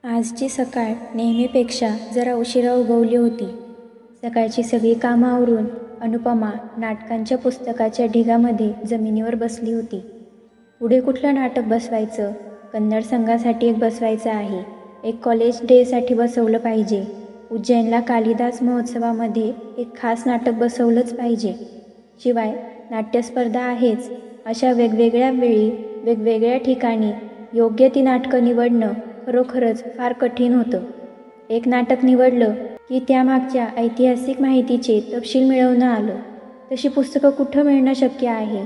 आजची सकाळ नेहमीपेक्षा जरा उशिरा उगवली होती. सकाळची सगळी कामं आवरून अनुपमा नाटकांच्या पुस्तकाच्या ढिगामध्ये जमिनीवर बसली होती. पुढे कुठलं नाटक बसवायचं? कन्नड संघासाठी एक बसवायचं आहे, एक कॉलेज डेसाठी बसवलं पाहिजे, उज्जैनला कालिदास महोत्सवामध्ये एक खास नाटक बसवलंच पाहिजे, शिवाय नाट्यस्पर्धा आहेच. अशा वेगवेगळ्या वेळी वेगवेगळ्या ठिकाणी योग्य ती नाटकं निवडणं खरोखरच फार कठीण होतं. एक नाटक निवडलं की त्यामागच्या ऐतिहासिक माहितीचे तपशील मिळवणं आलं. तशी पुस्तकं कुठं मिळणं शक्य आहे?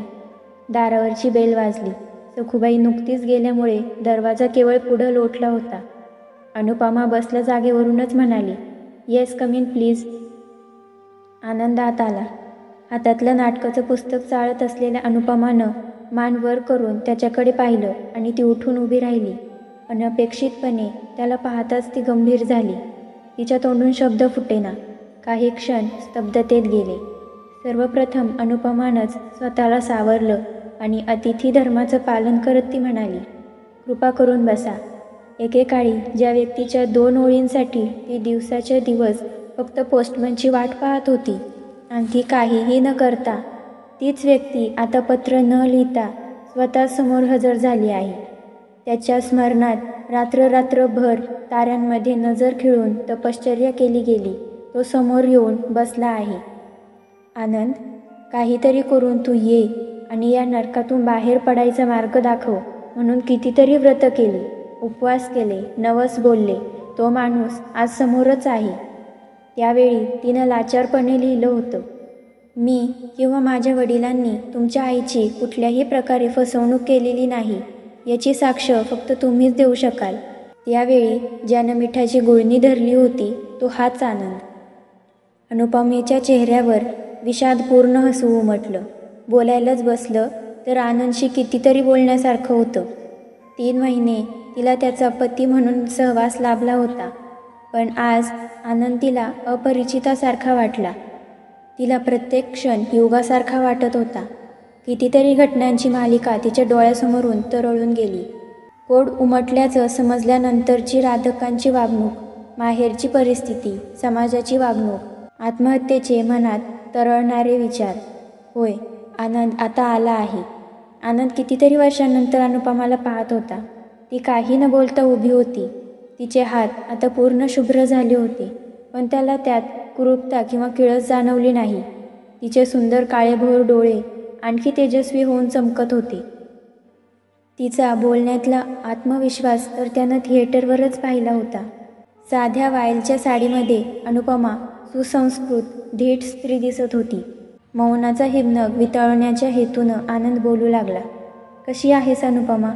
दारावरची बेल वाजली. सखूबाई नुकतीच गेल्यामुळे दरवाजा केवळ पुढं लोटला होता. अनुपमा बसल्या जागेवरूनच म्हणाली, येस, कम इन प्लीज. आनंद आत आला. हातातलं नाटकाचं पुस्तक चाळत असलेल्या अनुपमानं मान वर करून त्याच्याकडे पाहिलं आणि ती उठून उभी राहिली. अनपेक्षितपणे त्याला पाहताच ती गंभीर झाली. तिच्या तोंडून शब्द फुटेना. काही क्षण स्तब्धतेत गेले. सर्वप्रथम अनुपमानंच स्वतःला सावरलं आणि अतिथी धर्माचं पालन करत ती म्हणाली, कृपा करून बसा. एकेकाळी ज्या व्यक्तीच्या 2 ओळींसाठी ती दिवसाचे दिवस फक्त पोस्टमनची वाट पाहत होती, आणखी काहीही न करता, तीच व्यक्ती आता पत्र न लिहिता स्वतः समोर हजर झाली आहे. त्याच्या स्मरणात रात्रभर ताऱ्यांमध्ये नजर खिळून तपश्चर्या केली गेली. तो समोर येऊन बसला आहे. आनंद, काहीतरी करून तू ये आणि या नरकातून बाहेर पडायचा मार्ग दाखव म्हणून कितीतरी व्रत केली, उपवास केले, नवस बोलले. तो माणूस आज समोरच आहे. त्यावेळी तिनं लाचारपणे लिहिलं होतं, मी किंवा माझ्या वडिलांनी तुमच्या आईची कुठल्याही प्रकारे फसवणूक केलेली नाही याची साक्ष फक्त तुम्हीच देऊ शकाल. त्यावेळी ज्यानं मिठाची गुळणी धरली होती तो हाच आनंद. अनुपमेच्या चेहऱ्यावर विषादपूर्ण हसू उमटलं. बोलायलाच बसलं तर आनंदशी कितीतरी बोलण्यासारखं होतं. 3 महिने तिला त्याचा पती म्हणून सहवास लाभला होता, पण आज आनंद तिला अपरिचितासारखा वाटला. तिला प्रत्येक क्षण युगासारखा वाटत होता. कितीतरी घटनांची मालिका तिच्या डोळ्यासमोरून तरळून गेली. कोड उमटल्याचं समजल्यानंतरची राधकांची वागणूक, माहेरची परिस्थिती, समाजाची वागणूक, आत्महत्येचे मनात तरळणारे विचार. होय, आनंद आता आला आहे. आनंद कितीतरी वर्षांनंतर अनुपमाला पाहत होता. ती काही न बोलता उभी होती. तिचे हात आता पूर्ण शुभ्र झाले होते, पण त्याला त्यात कुरूपता किंवा किळस जाणवली नाही. तिचे सुंदर काळेभोर डोळे आणखी तेजस्वी होऊन चमकत होते. तिचा बोलण्यातला आत्मविश्वास तर त्यानं थिएटरवरच पाहिला होता. साध्या वायलच्या साडीमध्ये अनुपमा सुसंस्कृत, धीट स्त्री दिसत होती. मौनाचा हिमनग वितळवण्याच्या हेतूनं आनंद बोलू लागला, कशी आहेस अनुपमा?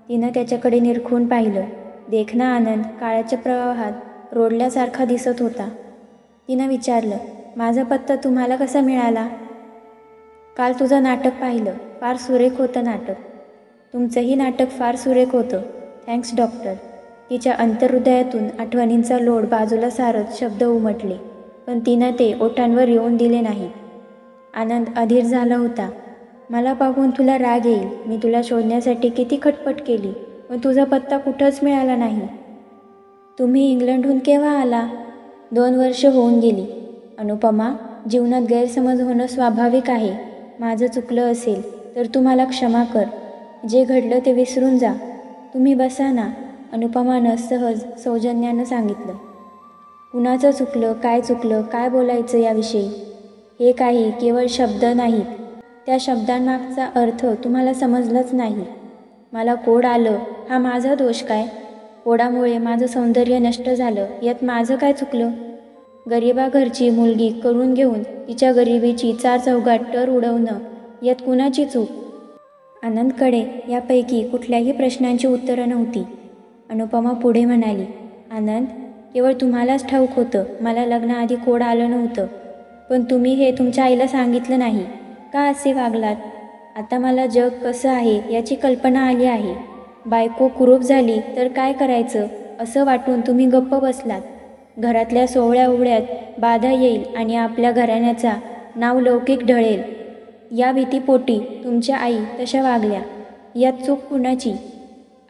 तिनं त्याच्याकडे निरखून पाहिलं. देखना आनंद काळाच्या प्रवाहात रोडल्यासारखा दिसत होता. तिनं विचारलं, माझा पत्ता तुम्हाला कसा मिळाला? काल तुझं नाटक पाहिलं, फार सुरेख होतं नाटक. तुमचंही नाटक फार सुरेख होतं. Thanks doctor. तिच्या अंतर्हृदयातून आठवणींचा लोड बाजूला सारत शब्द उमटले, पण तिनं ते ओठांवर येऊन दिले नाहीत. आनंद अधीर झाला होता. मला पाहून तुला राग येईल. मी तुला शोधण्यासाठी किती खटपट केली, पण तुझा पत्ता कुठंच मिळाला नाही. तुम्ही इंग्लंडहून केव्हा आला? 2 वर्ष होऊन गेली. अनुपमा, जीवनात गैरसमज होणं स्वाभाविक आहे. माझं चुकलं असेल तर तू मला क्षमा कर. जे घडलं ते विसरून जा. तुम्ही बसा ना, अनुपमानं सहज सौजन्यानं सांगितलं. कुणाचं चुकलं, काय बोलायचं याविषयी? हे काही केवळ शब्द नाहीत. त्या शब्दांमागचा अर्थ तुम्हाला समजलाच नाही. मला कोड आलं हा माझा दोष काय? कोडामुळे माझं सौंदर्य नष्ट झालं यात माझं काय चुकलं? गरिबा घरची मुलगी करून घेऊन तिच्या गरिबीची 4 चौघात टर उडवणं यात कुणाची चूक? आनंदकडे यापैकी कुठल्याही प्रश्नांची उत्तरं नव्हती. अनुपमा पुढे म्हणाली, आनंद, केवळ तुम्हालाच ठाऊक होतं मला लग्नाआधी कोड आलं नव्हतं, पण तुम्ही हे तुमच्या आईला सांगितलं नाही. का असे वागलात? आता मला जग कसं आहे याची कल्पना आली आहे. बायको कुरूप झाली तर काय करायचं असं वाटून तुम्ही गप्प बसलात. घरातल्या सोवळ्या उवळ्यात बाधा येईल आणि आपल्या घराण्याचा नावलौकिक ढळेल या भीतीपोटी तुमच्या आई तशा वागल्या. यात चूक कुणाची?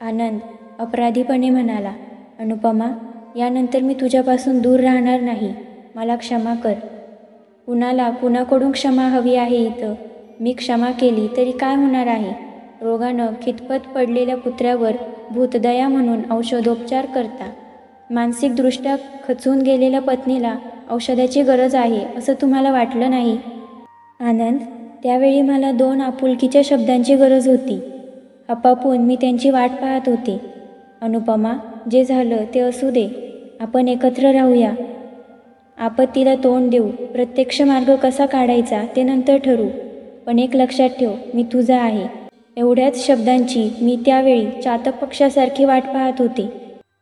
आनंद अपराधीपणे म्हणाला, अनुपमा, यानंतर मी तुझ्यापासून दूर राहणार नाही. मला क्षमा कर. कुणाकडून क्षमा हवी आहे इथं? मी क्षमा केली तरी काय होणार आहे? रोगानं खितपत पडलेल्या कुत्र्यावर भूतदया म्हणून औषधोपचार करता. मानसिकदृष्ट्या खचून गेलेल्या पत्नीला औषधाची गरज आहे असं तुम्हाला वाटलं नाही? आनंद, त्यावेळी मला 2 आपुलकीच्या शब्दांची गरज होती. हपापून मी त्यांची वाट पाहत होते. अनुपमा, जे झालं ते असू दे. आपण एकत्र राहूया. आपत्तीला तोंड देऊ. प्रत्यक्ष मार्ग कसा काढायचा ते नंतर ठरवू. पण एक लक्षात ठेव, मी तुझा आहे. एवढ्याच शब्दांची मी त्यावेळी चातक पक्षासारखी वाट पाहत होते.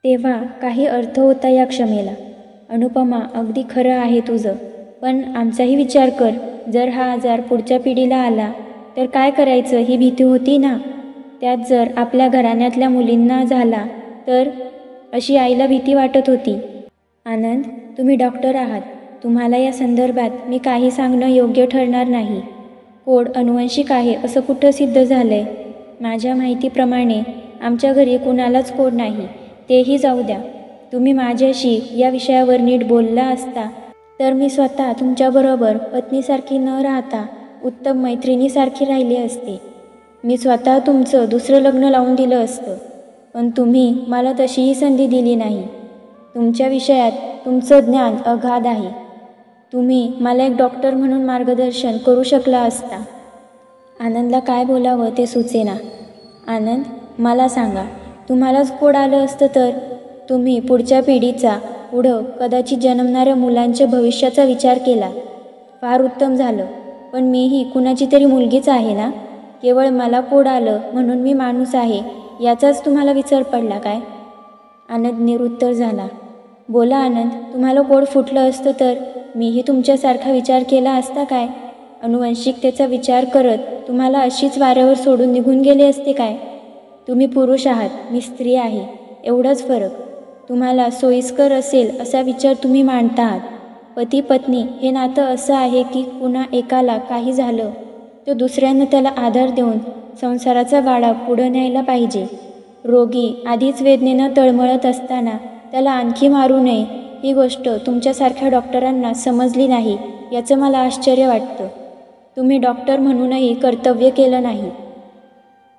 तेव्हा काही अर्थ होता या क्षमेला. अनुपमा, अगदी खरं आहे तुझं. पण आमचाही विचार कर. जर हा आजार पुढच्या पिढीला आला तर काय करायचं ही भीती होती ना. त्यात जर आपल्या घराण्यातल्या मुलींना झाला तर, अशी आईला भीती वाटत होती. आनंद, तुम्ही डॉक्टर आहात. तुम्हाला या संदर्भात मी काही सांगणं योग्य ठरणार नाही. कोड अनुवंशिक आहे असं कुठं सिद्ध झालंय? माझ्या माहितीप्रमाणे आमच्या घरी कुणालाच कोड नाही. तेही जाऊ द्या. तुम्ही माझ्याशी या विषयावर नीट बोलला असता तर मी स्वतः तुमच्याबरोबर पत्नीसारखी न राहता उत्तम मैत्रिणीसारखी राहिली असते. मी स्वतः तुमचं दुसरं लग्न लावून दिलं असतं. पण तुम्ही मला तशीही संधी दिली नाही. तुमच्या विषयात तुमचं ज्ञान अगाध आहे. तुम्ही मला एक डॉक्टर म्हणून मार्गदर्शन करू शकला असता. आनंदला काय बोलावं ते सुचेना. आनंद, मला सांगा, तुम्हालाच कोड आलं असतं तर तुम्ही पुढच्या पिढीचा, पुढं कदाचित जन्मणाऱ्या मुलांच्या भविष्याचा विचार केला. फार उत्तम झालं. पण मीही कुणाची तरी मुलगीच आहे ना. केवळ मला कोड आलं म्हणून मी माणूस आहे याचाच तुम्हाला विसर पडला काय? आनंद निरुत्तर झाला. बोला आनंद, तुम्हाला कोड फुटलं असतं तर मीही तुमच्यासारखा विचार केला असता काय? अनुवंशिकतेचा विचार करत तुम्हाला अशीच वाऱ्यावर सोडून निघून गेले असते काय? तुम्ही पुरुष आहात, मी स्त्री आहे. एवढाच फरक. तुम्हाला सोयीस्कर असेल असा विचार तुम्ही मांडता आहात. पती पत्नी हे नातं असं आहे की कुणा एकाला काही झालं तर दुसऱ्यानं त्याला आधार देऊन संसाराचा गाडा पुढं न्यायला पाहिजे. रोगी आधीच वेदनेनं तळमळत असताना त्याला आणखी मारू नये ही गोष्ट तुमच्यासारख्या डॉक्टरांना समजली नाही याचं मला आश्चर्य वाटतं. तुम्ही डॉक्टर म्हणूनही कर्तव्य केलं नाही.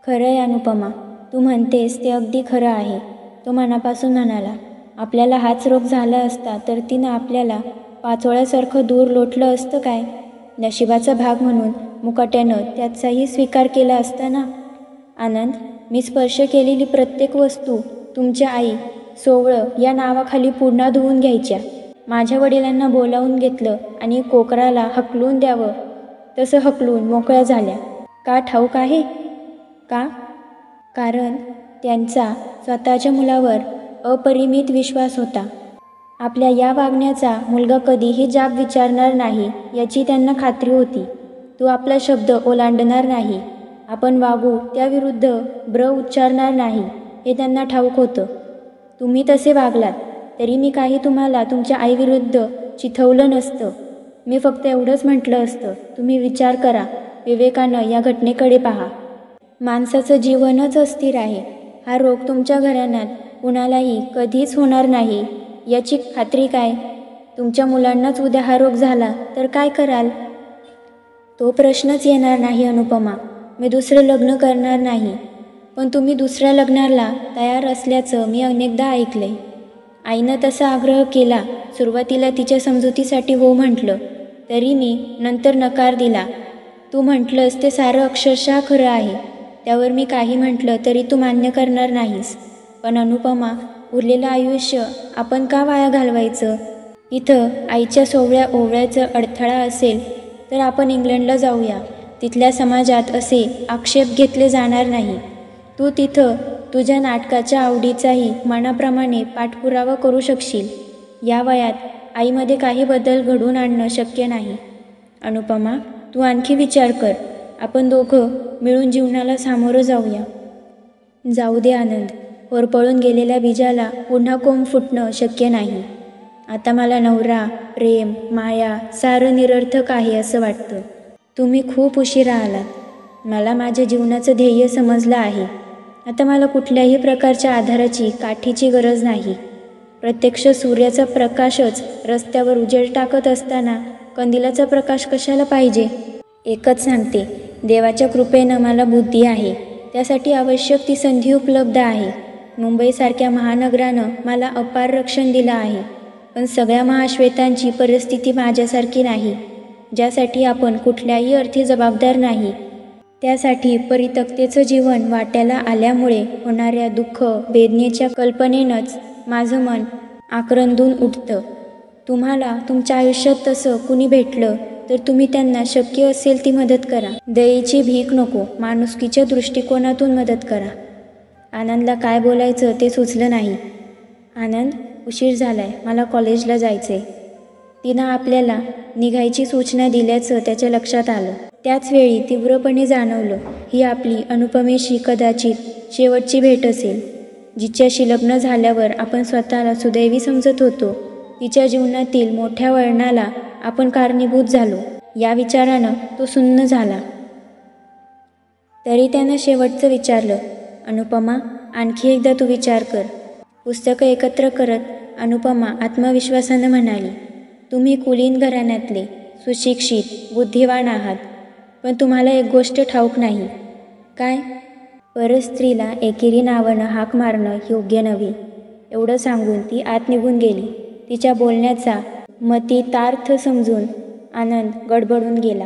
खरं आहे अनुपमा, तू म्हणतेस ते अगदी खरं आहे. तो मनापासून म्हणाला. आपल्याला हाच रोग झाला असता तर तिनं आपल्याला पाचोळ्यासारखं दूर लोटलं असतं काय? नशिबाचा भाग म्हणून मुकाट्यानं त्याचाही स्वीकार केला असता ना. आनंद, मी स्पर्श केलेली प्रत्येक वस्तू तुमच्या आई, सोवळं या नावाखाली पुन्हा धुवून घ्यायच्या. माझ्या वडिलांना बोलावून घेतलं आणि कोकराला हकलून द्यावं तसं हकलून मोकळ्या झाल्या. का ठाऊक आहे? का? कारण त्यांचा स्वतःच्या मुलावर अपरिमित विश्वास होता. आपल्या या वागण्याचा मुलगा कधीही जाब विचारणार नाही याची त्यांना खात्री होती. तू आपला शब्द ओलांडणार नाही. आपण वागू त्याविरुद्ध ब्र उच्चारणार नाही हे त्यांना ठाऊक होतं. तुम्ही तसे वागलात तरी मी काही तुम्हाला तुमच्या आईविरुद्ध चिथवलं नसतं. मी फक्त एवढंच म्हटलं असतं, तुम्ही विचार करा, विवेकानं या घटनेकडे पहा. माणसाचं जीवनच अस्थिर आहे. हा रोग तुमच्या घराण्यात कुणालाही कधीच होणार नाही याची खात्री काय? तुमच्या मुलांनाच उद्या हा रोग झाला तर काय कराल? तो प्रश्नच येणार नाही अनुपमा. मी दुसरं लग्न करणार नाही. पण तुम्ही दुसऱ्या लग्नाला तयार असल्याचं मी अनेकदा ऐकले. आईनं तसा आग्रह केला. सुरुवातीला तिच्या समजुतीसाठी हो म्हटलं तरी मी नंतर नकार दिला. तू म्हटलंस ते सारं अक्षरशः खरं आहे. त्यावर मी काही म्हटलं तरी तू मान्य करणार नाहीस. पण अनुपमा, उरलेलं आयुष्य आपण का वाया घालवायचं? इथं आईच्या सोवळ्या ओवळ्याचा अडथळा असेल तर आपण इंग्लंडला जाऊया. तिथल्या समाजात असे आक्षेप घेतले जाणार नाही. तू तिथं तुझ्या नाटकाच्या आवडीचाही मनाप्रमाणे पाठपुरावा करू शकशील. या वयात आईमध्ये काही बदल घडवून आणणं शक्य नाही. अनुपमा, तू आणखी विचार कर. आपण दोघं मिळून जीवनाला सामोरं जाऊया. जाऊ दे आनंद. होरपळून गेलेल्या बीजाला पुन्हा कोंब फुटणं शक्य नाही. आता मला नवरा, प्रेम, माया सारं निरर्थक आहे असं वाटतं. तुम्ही खूप उशिरा आलात. मला माझ्या जीवनाचं ध्येय समजलं आहे. आता मला कुठल्याही प्रकारच्या आधाराची काठीची गरज नाही. प्रत्यक्ष सूर्याचा प्रकाशच रस्त्यावर उजेड टाकत असताना कंदिलाचा प्रकाश कशाला पाहिजे? एकच सांगते, देवाच्या कृपेनं मला बुद्धी आहे. त्यासाठी आवश्यक ती संधी उपलब्ध आहे. मुंबईसारख्या महानगरानं मला अपार रक्षण दिलं आहे. पण सगळ्या महाश्वेतांची परिस्थिती माझ्यासारखी नाही, ज्यासाठी आपण कुठल्याही अर्थी जबाबदार नाही. त्यासाठी परित्यक्तेचं जीवन वाट्याला आल्यामुळे होणाऱ्या दुःख वेदनेच्या कल्पनेनंच माझं मन आक्रंदून उठतं. तुम्हाला तुमच्या आयुष्यात तसं कुणी भेटलं तर तुम्ही त्यांना शक्य असेल ती मदत करा. दयेची भीक नको, माणुसकीच्या दृष्टिकोनातून मदत करा. आनंदला काय बोलायचं ते सुचलं नाही. आनंद, उशीर झालाय, मला कॉलेजला जायचंय. तिनं आपल्याला निघायची सूचना दिल्याचं त्याच्या लक्षात आलं. त्याच वेळी तीव्रपणे जाणवलं, ही आपली अनुपमेशी कदाचित शेवटची भेट असेल. जिच्याशी लग्न झाल्यावर आपण स्वतःला सुदैवी समजत होतो, तिच्या जीवनातील मोठ्या वळणाला आपण कारणीभूत झालो. या विचारानं तो सुन्न झाला. तरी त्यानं शेवटचं विचारलं, अनुपमा, आणखी एकदा तू विचार कर. पुस्तकं एकत्र करत अनुपमा आत्मविश्वासानं म्हणाली, तुम्ही कुलीन घराण्यातले, सुशिक्षित, बुद्धिवान आहात. पण तुम्हाला एक गोष्ट ठाऊक नाही. काय? परस्त्रीला एकेरी नावानं हाक मारणं योग्य नव्हे. एवढं सांगून ती आत निघून गेली. तिच्या बोलण्याचा मतितार्थ समजून आनंद गडबडून गेला.